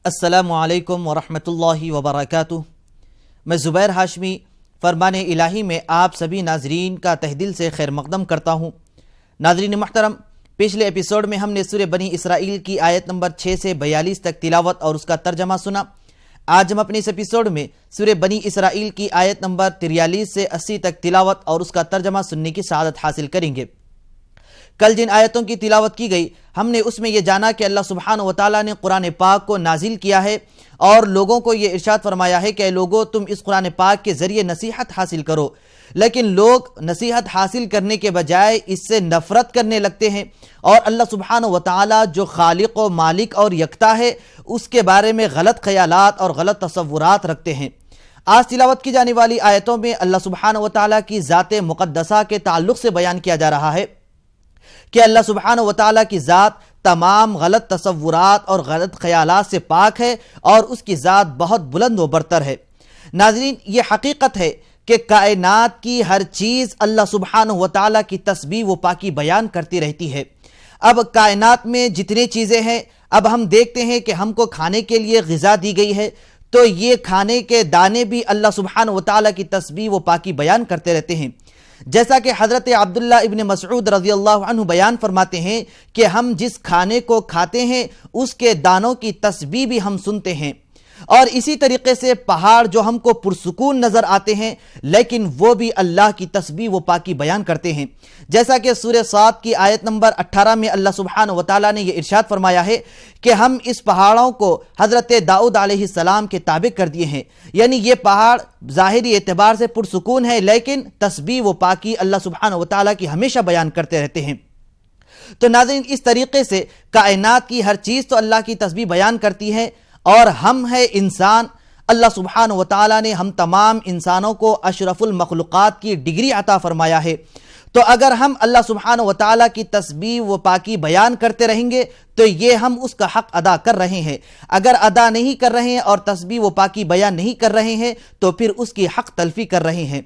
السلام علیکم ورحمۃ اللہ وبرکاتہ۔ میں زبیر ہاشمی فرمان الہی میں آپ سبھی ناظرین کا تہ دل سے خیر مقدم کرتا ہوں۔ ناظرین محترم، پچھلے ایپیسوڈ میں ہم نے سورہ بنی اسرائیل کی آیت نمبر 6 سے 42 تک تلاوت اور اس کا ترجمہ سنا۔ آج ہم اپنے اس ایپیسوڈ میں سورہ بنی اسرائیل کی آیت نمبر 43 سے 80 تک تلاوت اور اس کا ترجمہ سننے کی سعادت حاصل کریں گے۔ کل جن آیتوں کی تلاوت کی گئی، ہم نے اس میں یہ جانا کہ اللہ سبحانہ وتعالیٰ نے قرآن پاک کو نازل کیا ہے اور لوگوں کو یہ ارشاد فرمایا ہے کہ اے لوگو، تم اس قرآن پاک کے ذریعے نصیحت حاصل کرو، لیکن لوگ نصیحت حاصل کرنے کے بجائے اس سے نفرت کرنے لگتے ہیں اور اللہ سبحانہ وتعالیٰ جو خالق و مالک اور یکتا ہے اس کے بارے میں غلط خیالات اور غلط تصورات رکھتے ہیں۔ آج تلاوت کی جانے والی آیتوں میں اللہ سبحانہ وتعالیٰ کی ذات مقدسہ کے تعلق سے بیان کیا جا رہا ہے کہ اللہ سبحانہ وتعالیٰ کی ذات تمام غلط تصورات اور غلط خیالات سے پاک ہے اور اس کی ذات بہت بلند و برتر ہے۔ ناظرین، یہ حقیقت ہے کہ کائنات کی ہر چیز اللہ سبحانہ وتعالیٰ کی تسبیح و پاکی بیان کرتی رہتی ہے۔ اب کائنات میں جتنی چیزیں ہیں، اب ہم دیکھتے ہیں کہ ہم کو کھانے کے لیے غذا دی گئی ہے، تو یہ کھانے کے دانے بھی اللہ سبحانہ وتعالیٰ کی تسبیح و پاکی بیان کرتے رہتے ہیں۔ جیسا کہ حضرت عبداللہ ابن مسعود رضی اللہ عنہ بیان فرماتے ہیں کہ ہم جس کھانے کو کھاتے ہیں اس کے دانوں کی تسبیح بھی ہم سنتے ہیں، اور اسی طریقے سے پہاڑ جو ہم کو پرسکون نظر آتے ہیں لیکن وہ بھی اللہ کی تسبیح و پاکی بیان کرتے ہیں۔ جیسا کہ سورہ صاد کی آیت نمبر 18 میں اللہ سبحانہ وتعالیٰ نے یہ ارشاد فرمایا ہے کہ ہم اس پہاڑوں کو حضرت داؤد علیہ السلام کے تابع کر دیے ہیں، یعنی یہ پہاڑ ظاہری اعتبار سے پرسکون ہے لیکن تسبیح و پاکی اللہ سبحانہ وتعالیٰ کی ہمیشہ بیان کرتے رہتے ہیں۔ تو ناظرین، اس طریقے سے کائنات کی ہر چیز تو اللہ کی تسبیح بیان کرتی ہے، اور ہم ہے انسان، اللہ سبحانہ وتعالیٰ نے ہم تمام انسانوں کو اشرف المخلوقات کی ڈگری عطا فرمایا ہے۔ تو اگر ہم اللہ سبحانہ وتعالیٰ کی تسبیح و پاکی بیان کرتے رہیں گے تو یہ ہم اس کا حق ادا کر رہے ہیں۔ اگر ادا نہیں کر رہے ہیں اور تسبیح و پاکی بیان نہیں کر رہے ہیں تو پھر اس کی حق تلفی کر رہے ہیں۔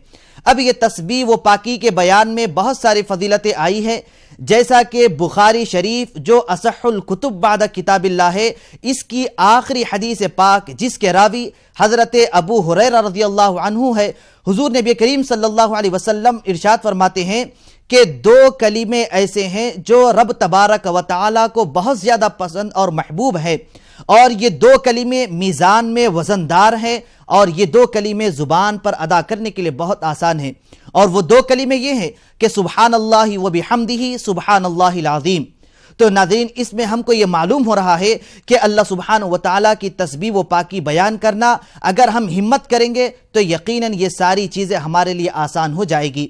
اب یہ تسبیح و پاکی کے بیان میں بہت ساری فضیلتیں آئی ہیں، جیسا کہ بخاری شریف جو اصح الکتب بعد کتاب اللہ ہے، اس کی آخری حدیث پاک جس کے راوی حضرت ابو ہریرہ رضی اللہ عنہ ہے، حضور نبی کریم صلی اللہ علیہ وسلم ارشاد فرماتے ہیں کہ 2 کلمے ایسے ہیں جو رب تبارک و تعالیٰ کو بہت زیادہ پسند اور محبوب ہے، اور یہ 2 کلمے میزان میں وزندار ہیں، اور یہ 2 کلمے زبان پر ادا کرنے کے لیے بہت آسان ہیں، اور وہ 2 کلمے یہ ہیں کہ سبحان اللہ و بحمدہ سبحان اللہ العظیم۔ تو ناظرین، اس میں ہم کو یہ معلوم ہو رہا ہے کہ اللہ سبحانہ وتعالیٰ کی تسبیح و پاکی بیان کرنا اگر ہم ہمت کریں گے تو یقیناً یہ ساری چیزیں ہمارے لیے آسان ہو جائے گی۔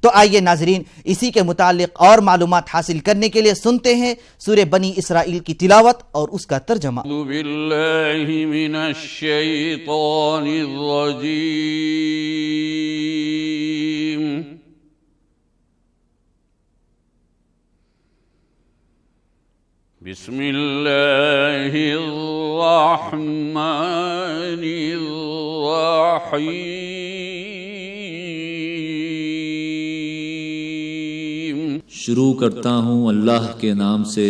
تو آئیے ناظرین، اسی کے متعلق اور معلومات حاصل کرنے کے لیے سنتے ہیں سورہ بنی اسرائیل کی تلاوت اور اس کا ترجمہ۔ اعوذ باللہ من الشیطان الرجیم، بسم اللہ الرحمن الرحیم۔ شروع کرتا ہوں اللہ کے نام سے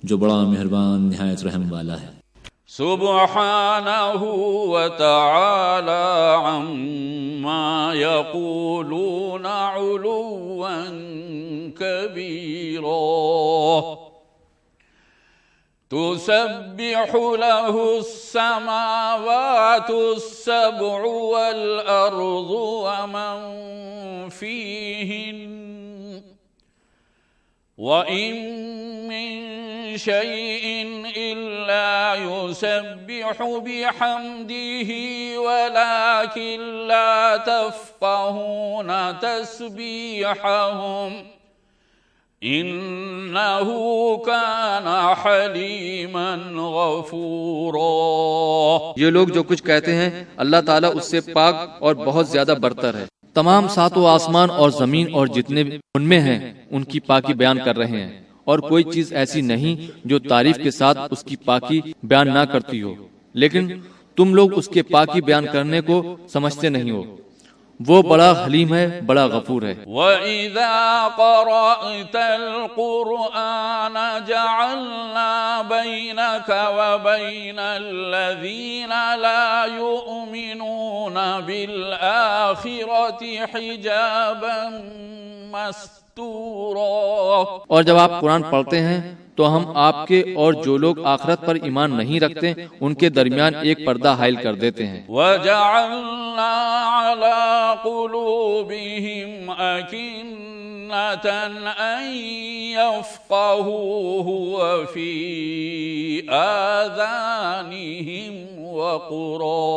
جو بڑا مہربان نہایت رحم والا ہے۔ سبحانہ وتعالی عما یقولون علوا کبیرا، تسبح له السماوات السبع والأرض ومن فيهن وَإِن مِّن شَيْءٍ إِلَّا يُسَبِّحُ بِحَمْدِهِ وَلَكِن لَّا تَفْقَهُونَ تَسْبِيحَهُمْ إِنَّهُ كَانَ حَلِيمًا غَفُورًا۔ یہ لوگ جو کچھ کہتے ہیں اللہ تعالیٰ اس سے پاک اور بہت زیادہ برتر ہے۔ تمام ساتوں آسمان اور زمین اور جتنے ان میں ہیں ان کی پاکی بیان کر رہے ہیں، اور کوئی چیز ایسی نہیں جو تعریف کے ساتھ اس کی پاکی بیان نہ کرتی ہو، لیکن تم لوگ اس کے پاکی بیان کرنے کو سمجھتے نہیں ہو۔ وہ بڑا حلیم ہے، بڑا غفور ہے۔ وَإِذَا قَرَأْتَ الْقُرْآنَ جَعَلْنَا بَيْنَكَ وَبَيْنَ الَّذِينَ لَا يُؤْمِنُونَ بِالْآخِرَةِ حِجَابًا مَسْتُورًا۔ اور جب آپ قرآن پڑھتے ہیں تو ہم آپ کے اور جو لوگ آخرت پر ایمان نہیں رکھتے ان کے درمیان ایک پردہ حائل کر دیتے ہیں۔ وَجَعَلْنَا عَلَىٰ قُلُوبِهِمْ أَكِنَّةً أَن يَفْقَهُوهُ وَفِي آذَانِهِمْ وَقْرًا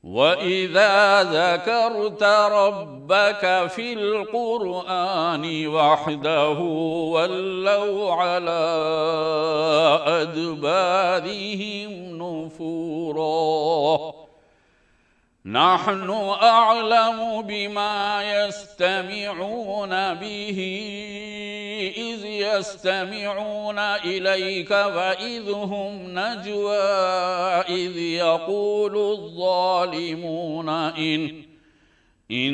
وَإِذَا ذَكَرْتَ رَبَّكَ فِي الْقُرْآنِ وَحْدَهُ وَلَّوْا عَلَىٰ أَدْبَارِهِمْ نُفُورًا نَحْنُ أَعْلَمُ بِمَا يَسْتَمِعُونَ بِهِ إِذْ يَسْتَمِعُونَ إِلَيْكَ وَإِذْ هُمْ نَجْوَىٰ إِذْ يَقُولُ الظَّالِمُونَ إِن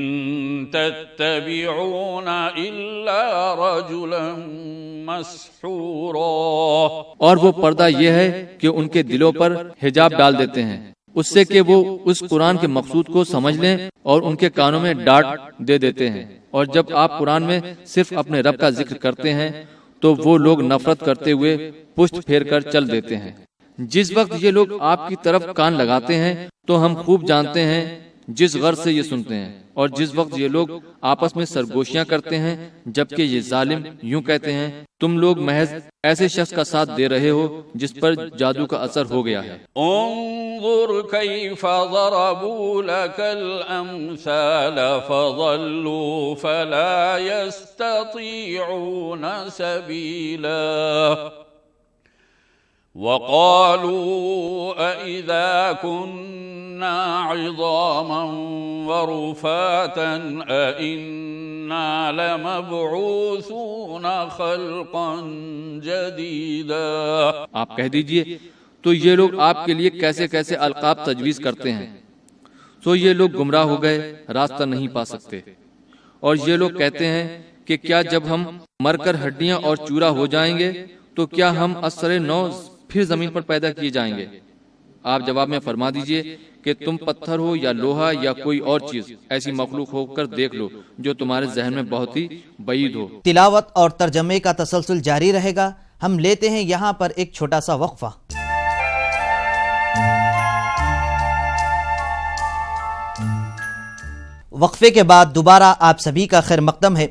تَتَّبِعُونَ إِلَّا رَجُلًا مَسْحُورًا۔ اور وہ پردہ یہ ہے کہ ان کے دلوں پر حجاب ڈال دیتے ہیں اس سے کہ وہ اس قرآن کے مقصود کو سمجھ لیں اور ان کے کانوں میں ڈانٹ دے دیتے ہیں، اور جب آپ قرآن میں صرف اپنے رب کا ذکر کرتے ہیں تو وہ لوگ نفرت کرتے ہوئے پشت پھیر کر چل دیتے ہیں۔ جس وقت یہ لوگ آپ کی طرف کان لگاتے ہیں تو ہم خوب جانتے ہیں جس غرض سے یہ سنتے ہیں، اور جس وقت یہ لوگ آپس میں سرگوشیاں کرتے ہیں جبکہ یہ ظالم یوں کہتے ہیں تم لوگ محض ایسے شخص کا ساتھ دے رہے ہو جس پر جادو کا اثر ہو گیا ہے۔ انظر كيف ضربوا لك الأمثال فضلوا فلا يستطيعون سبيلا وقالوا أإذا كنا عظاما ورفاتا أإنا لمبعوثون خلقا جديدا۔ آپ کہہ دیجئے تو یہ لوگ آپ کے لیے کیسے کیسے القاب تجویز کرتے ہیں، سو یہ لوگ گمراہ ہو گئے، راستہ نہیں پا سکتے۔ اور یہ لوگ کہتے ہیں کہ کیا جب ہم مر کر ہڈیاں اور چورا ہو جائیں گے تو کیا ہم اثر نو پھر زمین پر پیدا کیے جائیں گے؟ آپ جواب میں فرما دیجئے کہ تم پتھر ہو یا لوہا یا کوئی اور چیز ایسی مخلوق ہو کر دیکھ لو جو تمہارے ذہن میں بہت ہی بعید ہو۔ تلاوت اور ترجمے کا تسلسل جاری رہے گا۔ ہم لیتے ہیں یہاں پر ایک چھوٹا سا وقفہ۔ وقفے کے بعد دوبارہ آپ سبھی کا خیر مقدم ہے۔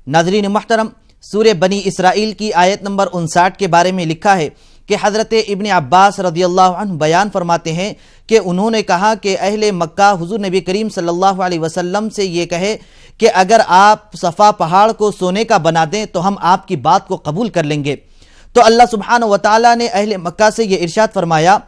ناظرین محترم، سورہ بنی اسرائیل کی آیت نمبر 59 کے بارے میں لکھا ہے کہ حضرت ابن عباس رضی اللہ عنہ بیان فرماتے ہیں کہ انہوں نے کہا کہ اہل مکہ حضور نبی کریم صلی اللہ علیہ وسلم سے یہ کہے کہ اگر آپ صفا پہاڑ کو سونے کا بنا دیں تو ہم آپ کی بات کو قبول کر لیں گے۔ تو اللہ سبحانہ وتعالیٰ نے اہل مکہ سے یہ ارشاد فرمایا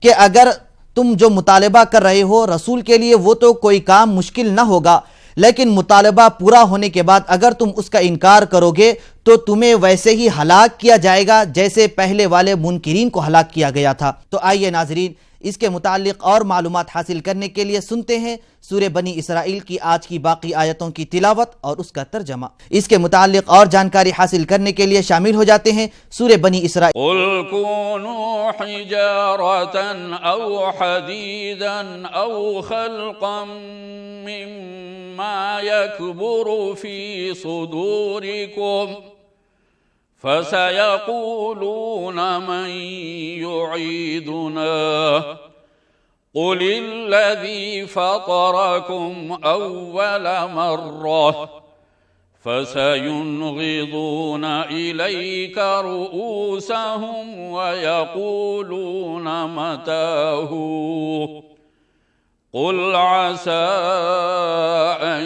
کہ اگر تم جو مطالبہ کر رہے ہو رسول کے لیے وہ تو کوئی کام مشکل نہ ہوگا، لیکن مطالبہ پورا ہونے کے بعد اگر تم اس کا انکار کرو گے تو تمہیں ویسے ہی ہلاک کیا جائے گا جیسے پہلے والے منکرین کو ہلاک کیا گیا تھا۔ تو آئیے ناظرین اس کے متعلق اور معلومات حاصل کرنے کے لیے سنتے ہیں سورہ بنی اسرائیل کی آج کی باقی آیتوں کی تلاوت اور اس کا ترجمہ۔ اس کے متعلق اور جانکاری حاصل کرنے کے لیے شامل ہو جاتے ہیں سورہ بنی اسرائیل۔ قل كونوا حجارة أو حديدا أو خلقا مما يكبر في صدوركم فسيقولون من يعيدنا قل الذي فطركم أول مرة فسينغضون إليك رؤوسهم ويقولون متاه قل عسى أن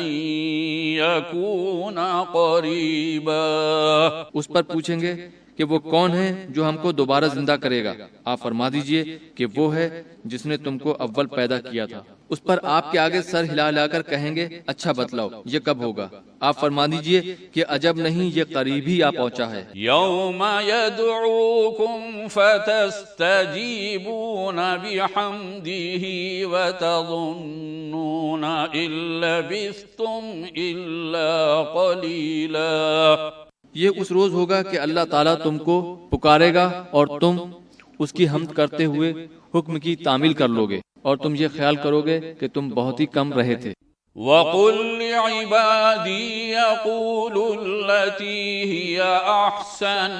يكون قريبا۔ اس پر پوچھیں گے کہ وہ کون ہے جو ہم کو دوبارہ زندہ کرے گا؟ آپ فرما دیجئے کہ وہ ہے جس نے تم کو اول پیدا کیا تھا۔ اس پر آپ کے آگے سر ہلا ہلا کر کہیں گے اچھا بتلاؤ یہ کب ہوگا؟ آپ فرما دیجئے کہ عجب نہیں، یہ قریب ہی آ پہنچا ہے۔ یوم یدعوکم فتستجیبون بحمدہ وتظنون ان لبثتم الا قلیلا۔ یہ اس روز ہوگا کہ اللہ تعالیٰ تم کو پکارے گا اور تم اس کی حمد کرتے ہوئے حکم کی تعمیل کر لو گے، اور تم یہ خیال کرو گے کہ تم بہت ہی کم رہے تھے۔ وَقُلْ لِعِبَادِي يَقُولُوا الَّتِي هِيَ أَحْسَنُ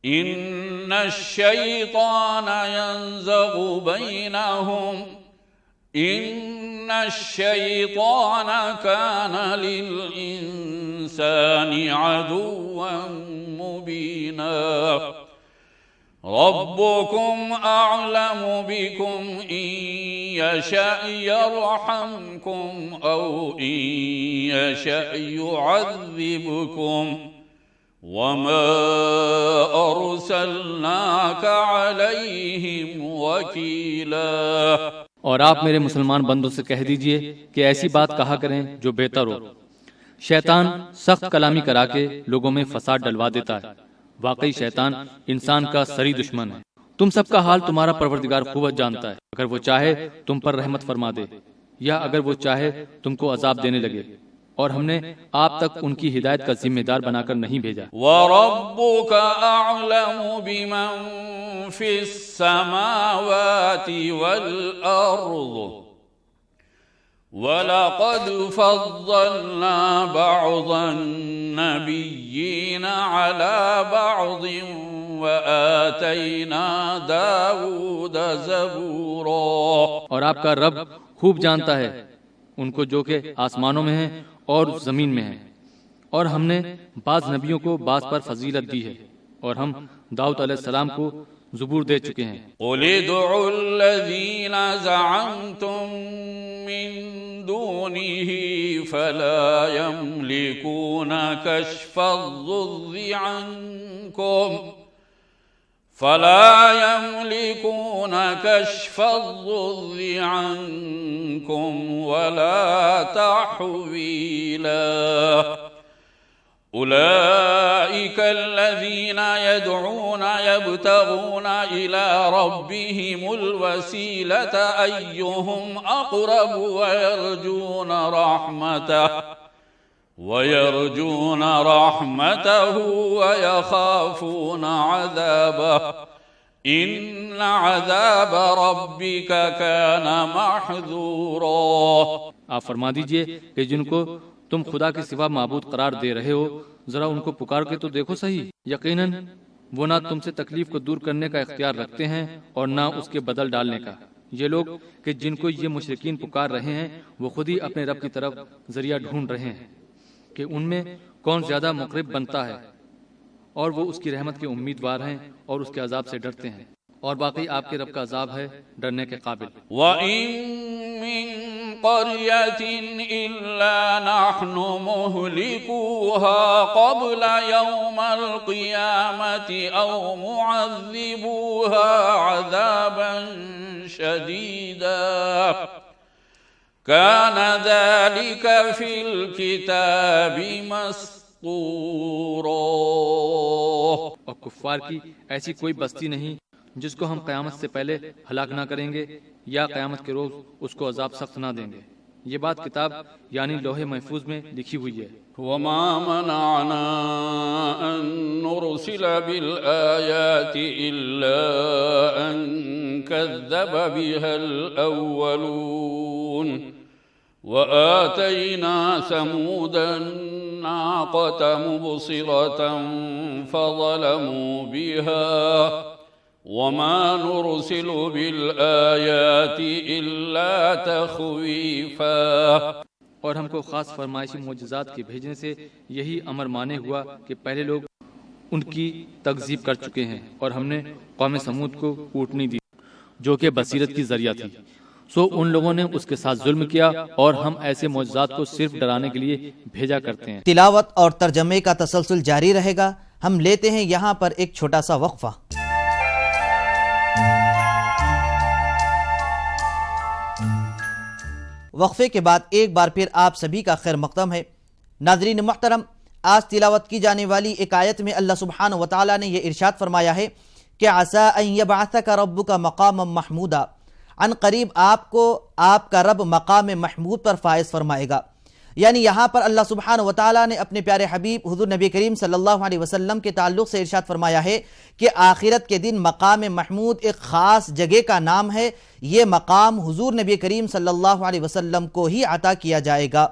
إِنَّ الشَّيْطَانَ يَنزَغُ بَيْنَهُمْ إِنَّ الشَّيْطَانَ كَانَ لِلْإِنسَانِ عَدُوًّا مُبِينًا۔ ربكم أعلم بكم إن يشأ يرحمكم أو إن يشأ يعذبكم وما أرسلناك عليهم وكيلا۔ اور آپ میرے مسلمان بندوں سے کہہ دیجئے کہ ایسی بات کہا کریں جو بہتر ہو۔ شیطان سخت کلامی کرا کے لوگوں میں فساد ڈلوا دیتا ہے۔ واقعی شیطان انسان کا سری دشمن ہے۔ تم سب کا حال تمہارا پروردگار خوب جانتا ہے، اگر وہ چاہے تم پر رحمت فرما دے یا اگر وہ چاہے تم کو عذاب دینے لگے، اور ہم نے آپ تک ان کی ہدایت کا ذمہ دار بنا کر نہیں بھیجا۔ وَرَبُّكَ أَعْلَمُ بِمَن فِي السَّمَاوَاتِ وَالْأَرْضِ وَلَقَدْ فَضَّلْنَا بَعْضَ النَّبِيِّينَ عَلَى بَعْضٍ وَآتَيْنَا دَاوُودَ زَبُورًا۔ اور آپ کا رب خوب جانتا ہے ان کو جو کہ آسمانوں میں ہیں اور زمین میں ہیں، اور ہم نے بعض نبیوں کو بعض پر فضیلت دی ہے، اور ہم داؤد علیہ السلام کو زبور دے چکے ہیں۔ قُلِ ادْعُوا الَّذِينَ زَعَمْتُم مِّن دُونِهِ فَلَا يَمْلِكُونَ كَشْفَ الضُّرِّ عَنكُمْ وَلَا تَحْوِيلًا۔ أولئك الذين يدعون يبتغون إلى ربهم الوسيلة أيهم أقرب ويرجون رحمته ويخافون عذابه إن عذاب ربك كان محذورا۔ آپ فرما دیجئے کہ جن کو تم خدا کے سوا معبود قرار دے رہے ہو، ذرا ان کو پکار کے تو دیکھو صحیح، یقیناً وہ نہ تم سے تکلیف کو دور کرنے کا اختیار رکھتے ہیں اور نہ اس کے بدل ڈالنے کا۔ یہ لوگ کہ جن کو یہ مشرکین پکار رہے ہیں وہ خود ہی اپنے رب کی طرف ذریعہ ڈھونڈ رہے ہیں کہ ان میں کون زیادہ مقرب بنتا ہے، اور وہ اس کی رحمت کے امیدوار ہیں اور اس کے عذاب سے ڈرتے ہیں، اور باقی آپ کے رب کا عذاب ہے ڈرنے کے قابل۔ وَإِن مِّن قَرْيَةٍ إِلَّا نَحْنُ مُهْلِكُوهَا قَبْلَ يَوْمِ الْقِيَامَةِ أَوْ مُعَذِّبُوهَا عَذَابًا شَدِيدًا كَانَ ذَلِكَ فِي الْكِتَابِ مَسْطُورًا۔ اور کفار کی ایسی کوئی بستی نہیں جس کو ہم قیامت سے پہلے ہلاک نہ کریں گے یا قیامت کے روز اس کو عذاب سخت نہ دیں گے۔ یہ بات کتاب یعنی لوح محفوظ میں لکھی ہوئی ہے۔ وَمَا مَنَعْنَا أَن نُرْسِلَ بِالْآيَاتِ إِلَّا أَن كَذَّبَ بِهَا الْأَوَّلُونَ وَآتَيْنَا ثَمُودَ النَّاقَةَ مُبْصِرَةً فَظَلَمُوا بِهَا وَمَا نُرْسِلُ بِالْآيَاتِ إِلَّا تَخْوِيفًا۔ اور ہم کو خاص فرمائشی معجزات کے بھیجنے سے یہی امر مانے ہوا کہ پہلے لوگ ان کی تکذیب کر چکے ہیں، اور ہم نے قوم سمود کو اونٹنی دی جو کہ بصیرت کی ذریعہ تھی، سو ان لوگوں نے اس کے ساتھ ظلم کیا، اور ہم ایسے معجزات کو صرف ڈرانے کے لیے بھیجا کرتے ہیں۔ تلاوت اور ترجمے کا تسلسل جاری رہے گا۔ ہم لیتے ہیں یہاں پر ایک چھوٹا سا وقفہ۔ وقفے کے بعد ایک بار پھر آپ سبھی کا خیر مقدم ہے۔ ناظرین محترم، آج تلاوت کی جانے والی ایک آیت میں اللہ سبحانہ و تعالیٰ نے یہ ارشاد فرمایا ہے کہ عسیٰ ان یبعثک ربک مقاما محمودا، عن قریب آپ کو آپ کا رب مقام محمود پر فائز فرمائے گا۔ یعنی یہاں پر اللہ سبحانہ و تعالیٰ نے اپنے پیارے حبیب حضور نبی کریم صلی اللہ علیہ وسلم کے تعلق سے ارشاد فرمایا ہے کہ آخرت کے دن مقام محمود ایک خاص جگہ کا نام ہے، یہ مقام حضور نبی کریم صلی اللہ علیہ وسلم کو ہی عطا کیا جائے گا۔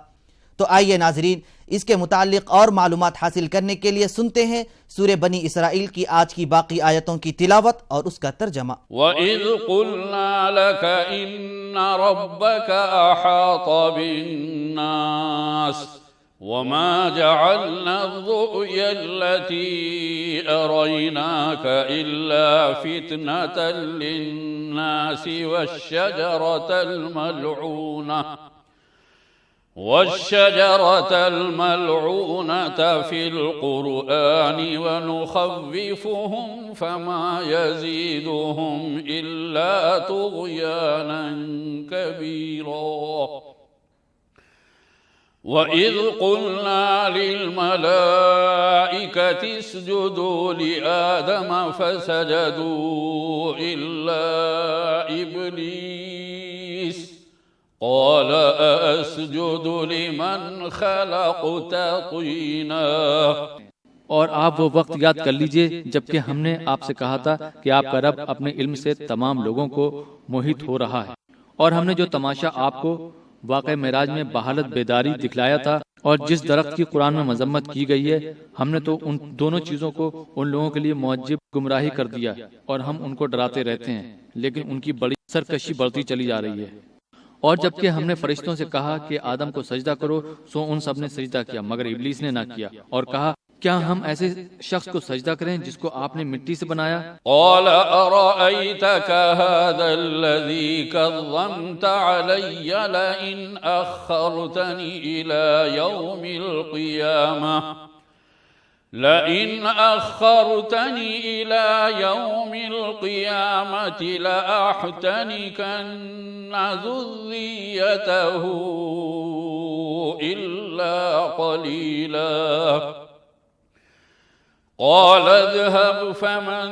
تو آئیے ناظرین، اس کے متعلق اور معلومات حاصل کرنے کے لیے سنتے ہیں سورہ بنی اسرائیل کی آج کی باقی آیتوں کی تلاوت اور اس کا ترجمہ۔ وَإِذْ قُلْنَا لَكَ إِنَّ رَبَّكَ أَحَاطَ بِالنَّاسِ وَمَا جَعَلْنَا الرُّؤْيَا الَّتِي أَرَيْنَاكَ إِلَّا فِتْنَةً لِلنَّاسِ والشجرة الملعونة في القرآن ونخوفهم فما يزيدهم إلا طغيانا كبيرا وإذ قلنا للملائكة اسجدوا لآدم فسجدوا إلا إبليس قال أأسجد لمن خلقت طينا۔ اور آپ وہ وقت یاد کر لیجئے جبکہ ہم نے آپ سے کہا تھا کہ آپ کا رب اپنے علم سے تمام لوگوں کو محیط ہو رہا ہے، اور ہم نے جو تماشا آپ کو واقع معراج میں بحالت بیداری دکھلایا تھا اور جس درخت کی قرآن میں مذمت کی گئی ہے، ہم نے تو ان دونوں چیزوں کو ان لوگوں کے لیے معجب گمراہی کر دیا، اور ہم ان کو ڈراتے رہتے ہیں لیکن ان کی بڑی سرکشی بڑھتی چلی جا رہی ہے۔ اور جبکہ ہم نے فرشتوں سے کہا کہ آدم کو سجدہ کرو، سو ان سب نے سجدہ کیا مگر ابلیس نے نہ کیا، اور کہا کیا ہم ایسے شخص کو سجدہ کریں جس کو آپ نے مٹی سے بنایا؟ قال أرأيتك هذا الذي كرمت علي لئن أخرتني إلى يوم القيامة لأحتنكن ذريته إلا قليلا قال اذهب فمن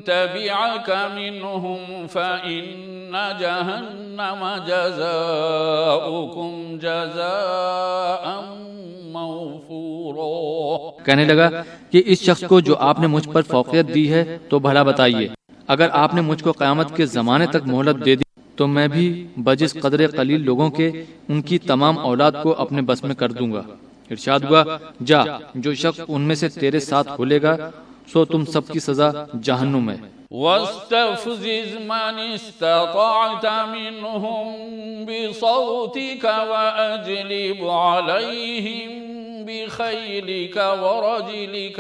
تبعك منهم فإن جهنم جزاؤكم جزاء موفورا۔ کہنے لگا کہ اس شخص کو جو آپ نے مجھ پر فوقیت دی ہے تو بھلا بتائیے، اگر آپ نے مجھ کو قیامت کے زمانے تک مہلت دے دی تو میں بھی بجس قدر قلیل لوگوں کے ان کی تمام اولاد کو اپنے بس میں کر دوں گا۔ ارشاد ہوا جا، جو شخص ان میں سے تیرے ساتھ کھلے گا سو تم سب کی سزا جہنم ہے۔ واستفزز من استطعت منهم بصوتك وأجلب عليهم بخيلك ورجلك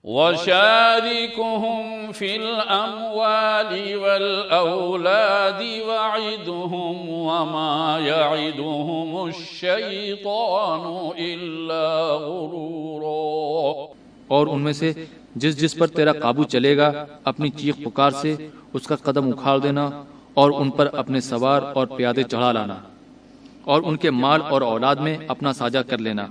وشاركهم في الأموال والأولاد وعدهم وما يعدهم الشيطان إلا غرورا۔ اور ان میں سے جس پر تیرا قابو چلے گا اپنی چیخ پکار سے اس کا قدم اکھاڑ دینا اور ان پر اپنے سوار اور پیادے چڑھا لانا، اور ان کے مال اور اولاد میں اپنا ساجہ کر لینا،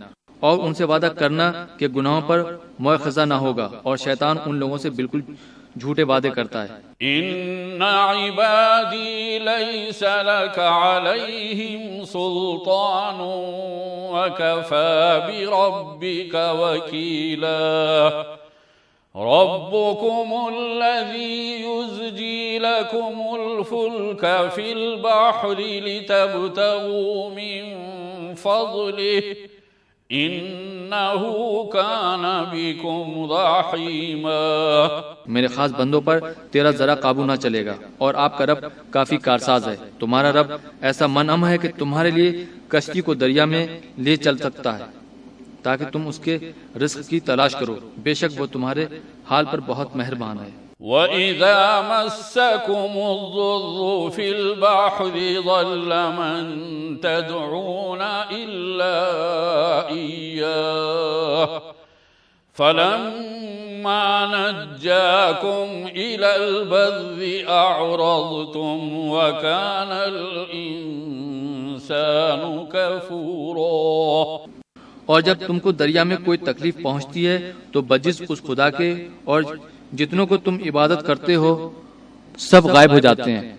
اور ان سے وعدہ کرنا کہ گناہوں پر مؤاخذہ نہ ہوگا، اور شیطان ان لوگوں سے بالکل جھوٹے وعدے کرتا ہے۔ ان عبادی لیس لک علیہم سلطان وکفی بربک وکیلا ربکم الذی یزجی لکم الفلک فی البحر لتبتغوا من فضلہ انہو کان بکم رحیما۔ میرے خاص بندوں پر تیرا ذرا قابو نہ چلے گا، اور آپ کا رب کافی کارساز ہے۔ تمہارا رب ایسا منعم ہے کہ تمہارے لیے کشتی کو دریا میں لے چل سکتا ہے تاکہ تم اس کے رزق کی تلاش کرو، بے شک وہ تمہارے حال پر بہت مہربان ہے۔ وَإِذَا مَسَّكُمُ الضُّرُّ فِي الْبَحْرِ ضَلَّ مَن تَدْعُونَ إِلَّا إِيَّاهُ فَلَمَّا فلما نجاكم إلى البر أعرضتم وكان الإنسان كفورا۔ اور جب تم کو دریا میں کوئی تکلیف پہنچتی ہے تو بجز اس خدا کے اور جتنوں کو تم عبادت کرتے ہو سب غائب ہو جاتے ہیں،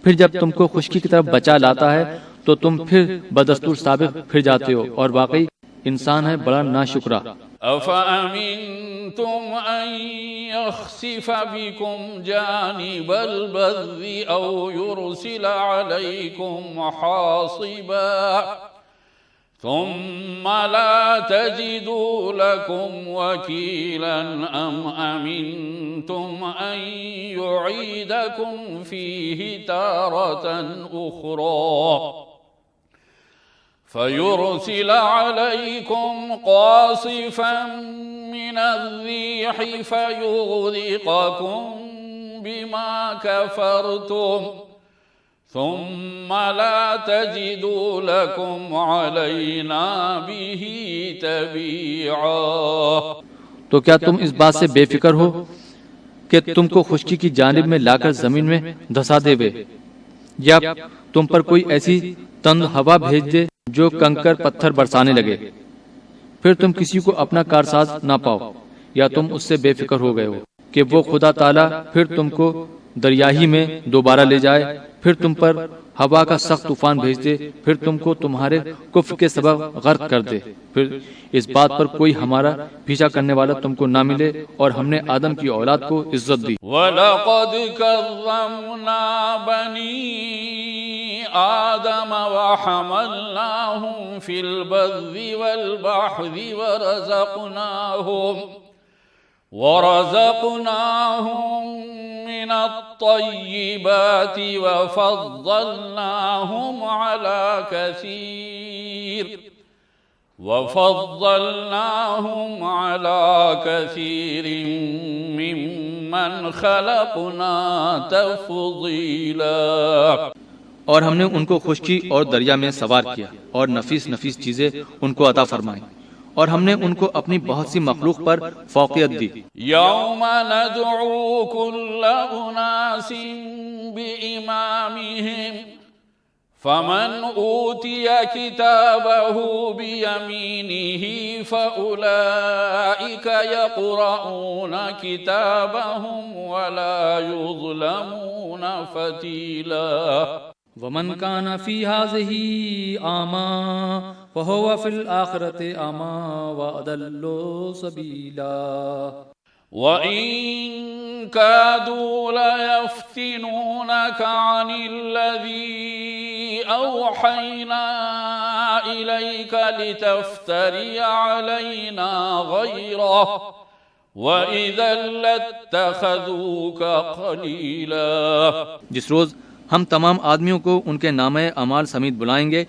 پھر جب تم کو خشکی کی طرف بچا لاتا ہے تو تم پھر بدستور سابق پھر جاتے ہو، اور واقعی انسان ہے بڑا ناشکرا۔ أَفَأَمِنْتُمْ أَنْ يَخْسِفَ بِكُمْ جَانِبَ الْبَرِّ أَوْ يُرْسِلَ عَلَيْكُمْ حَاصِبًا ثم لا تجدوا لكم وكيلا أم أمنتم أن يعيدكم فيه تارة أخرى فيرسل عليكم قاصفا من الريح فيغرقكم بما كفرتم ثم لا تجدوا لكم علينا به تبيعا۔ تو کیا تم اس بات سے بے فکر ہو کہ تم کو خشکی کی جانب میں لا کر زمین میں دھسا دے وے، یا تم پر کوئی ایسی تند ہوا بھیج دے جو کنکر پتھر برسانے لگے، پھر تم کسی کو اپنا کارساز نہ پاؤ، یا تم اس سے بے فکر ہو گئے ہو کہ وہ خدا تعالی پھر تم کو دریا ہی میں دوبارہ لے جائے، پھر تم پر ہوا کا سخت طوفان بھیج دے، پھر تم کو تمہارے کفر کے سبب غرق کر دے، پھر اس بات پر کوئی ہمارا پیچھا کرنے والا تم کو نہ ملے، اور ہم نے آدم کی اولاد کو عزت دی۔ وَلَقَدْ كَرَّمْنَا بَنِي آدَمَ وَحَمَلْنَاهُمْ فِي الْبَرِّ وَالْبَحْرِ ورزقناهم من الطيبات وفضلناهم على كثير ممن خلقنا تفضيلا۔ اور ہم نے ان کو خشکی اور دریا میں سوار کیا اور نفیس نفیس چیزیں ان کو عطا فرمائیں، اور ہم نے ان کو اپنی بہت سی مخلوق پر فوقیت دی۔ یوم ندعو کل اناس بإمامہم فمن اوتی کتابہ بیمینہ فأولئک یقرؤون کتابہم ولا یظلمون فتیلا۔ ومن كان في هذه أعمى فهو في الآخرة أعمى وأضل سبيلا۔ وإن كادوا ليفتنونك عن الذي أوحينا إليك لتفتري علينا غيره وإذا لاتخذوك خليلا۔ جس روز ہم تمام آدمیوں کو ان کے نامہ اعمال سمیت بلائیں گے،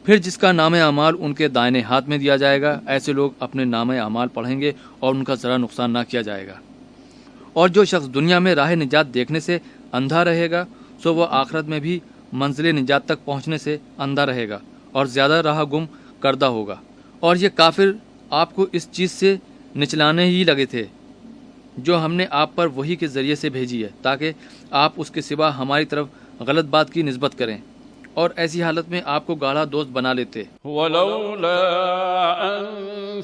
پھر جس کا نامہ اعمال ان کے دائنے ہاتھ میں دیا جائے گا، ایسے لوگ اپنے نامہ اعمال پڑھیں گے اور ان کا ذرا نقصان نہ کیا جائے گا۔ اور جو شخص دنیا میں راہ نجات دیکھنے سے اندھا رہے گا سو وہ آخرت میں بھی منزل نجات تک پہنچنے سے اندھا رہے گا اور زیادہ راہ گم کردہ ہوگا۔ اور یہ کافر آپ کو اس چیز سے نچلانے ہی لگے تھے جو ہم نے آپ پر وحی کے ذریعے سے بھیجی ہے، تاکہ آپ اس کے سوا ہماری طرف غلط بات کی نسبت کریں، اور ایسی حالت میں آپ کو گاڑھا دوست بنا لیتے۔ وَلَوْلَا أَن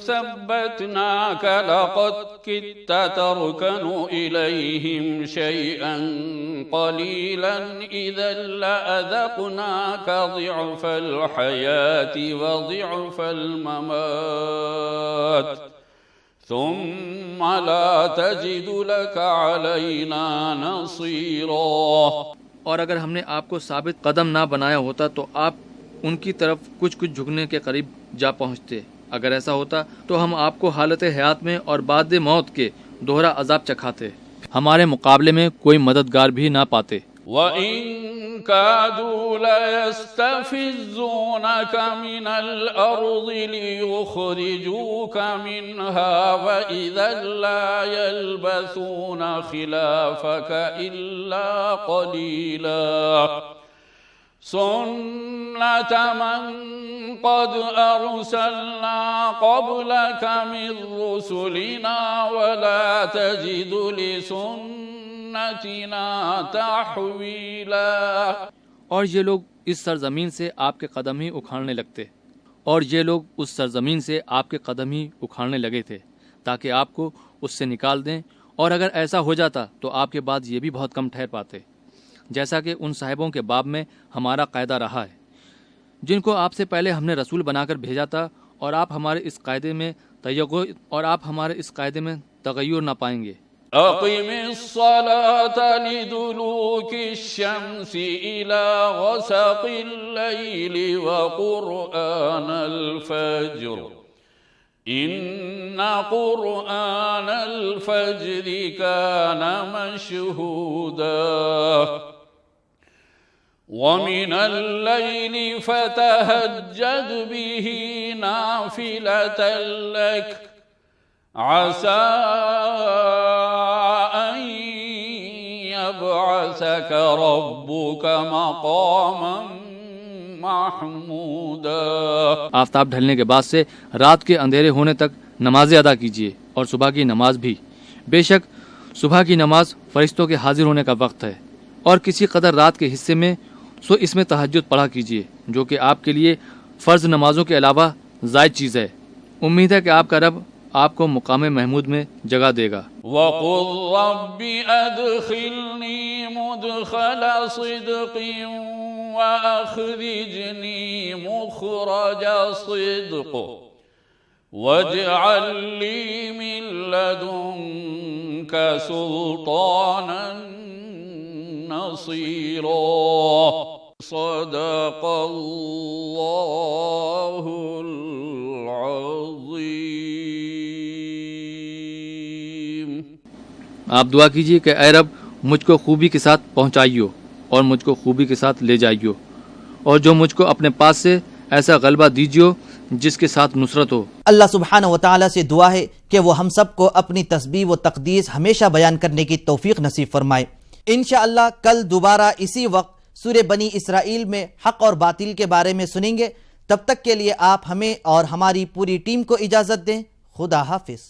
ثَبَّتْنَاكَ لَقَدْ كِدتَّ تَرْكَنُ إِلَيْهِمْ شَيْئًا قَلِيلًا إِذًا لَأَذَقْنَاكَ ضِعْفَ الْحَيَاةِ وَضِعْفَ الْمَمَاتِ ثُمَّ لَا تَجِدُ لَكَ عَلَيْنَا نَصِيرًا۔ اور اگر ہم نے آپ کو ثابت قدم نہ بنایا ہوتا تو آپ ان کی طرف کچھ جھکنے کے قریب جا پہنچتے۔ اگر ایسا ہوتا تو ہم آپ کو حالت حیات میں اور بعد موت کے دوہرا عذاب چکھاتے، ہمارے مقابلے میں کوئی مددگار بھی نہ پاتے۔ وَإِن كَادُوا لَيَسْتَفِزُّونَكَ مِنَ الْأَرْضِ لِيُخْرِجُوكَ مِنْهَا وَإِذًا لَا يَلْبَثُونَ خِلَافَكَ إِلَّا قَلِيلًا سنة من قد أرسلنا قبلك من رسلنا ولا تجد لسنتنا تحويلا۔ اور یہ لوگ اس سرزمین سے آپ کے قدم ہی اکھاڑنے لگتے، اور یہ لوگ اس سرزمین سے آپ کے قدم ہی اکھاڑنے لگے تھے تاکہ آپ کو اس سے نکال دیں، اور اگر ایسا ہو جاتا تو آپ کے بعد یہ بھی بہت کم ٹھہر پاتے، جیسا کہ ان صاحبوں کے باب میں ہمارا قاعدہ رہا ہے جن کو آپ سے پہلے ہم نے رسول بنا کر بھیجا تھا، اور آپ ہمارے اس قاعدے میں تغیر نہ پائیں گے۔ اقم الصلاة لدلوك الشمس إلى غسق الليل وقرآن الفجر إن قرآن الفجر كان مشهودا ومن الليل فتهجد به نافلة لك عسى أن يبعثك ربك مقاما محمودا۔ آفتاب ڈھلنے کے بعد سے رات کے اندھیرے ہونے تک نمازیں ادا کیجیے، اور صبح کی نماز بھی، بے شک صبح کی نماز فرشتوں کے حاضر ہونے کا وقت ہے، اور کسی قدر رات کے حصے میں سو اس میں تہجد پڑھا کیجیے، جو کہ آپ کے لیے فرض نمازوں کے علاوہ زائد چیز ہے۔ امید ہے کہ آپ کا رب آپ کو مقام محمود میں جگہ دے گا۔ وَقُلْ رَبِّ أَدْخِلْنِي مُدْخَلَ صِدْقٍ وَأَخْرِجْنِي مُخْرَجَ صِدْقٍ وَاجْعَلْ لِي مِن لَّدُنكَ سُلْطَانًا نَصِيرًا۔ صدق اللہ العظیم۔ آپ دعا کیجیے کہ اے رب مجھ کو خوبی کے ساتھ پہنچائیو، اور مجھ کو خوبی کے ساتھ لے جائیو، اور جو مجھ کو اپنے پاس سے ایسا غلبہ دیجیو جس کے ساتھ نصرت ہو۔ اللہ سبحانہ و تعالیٰ سے دعا ہے کہ وہ ہم سب کو اپنی تسبیح و تقدیس ہمیشہ بیان کرنے کی توفیق نصیب فرمائے۔ انشاءاللہ کل دوبارہ اسی وقت سورہ بنی اسرائیل میں حق اور باطل کے بارے میں سنیں گے۔ تب تک کے لیے آپ ہمیں اور ہماری پوری ٹیم کو اجازت دیں۔ خدا حافظ۔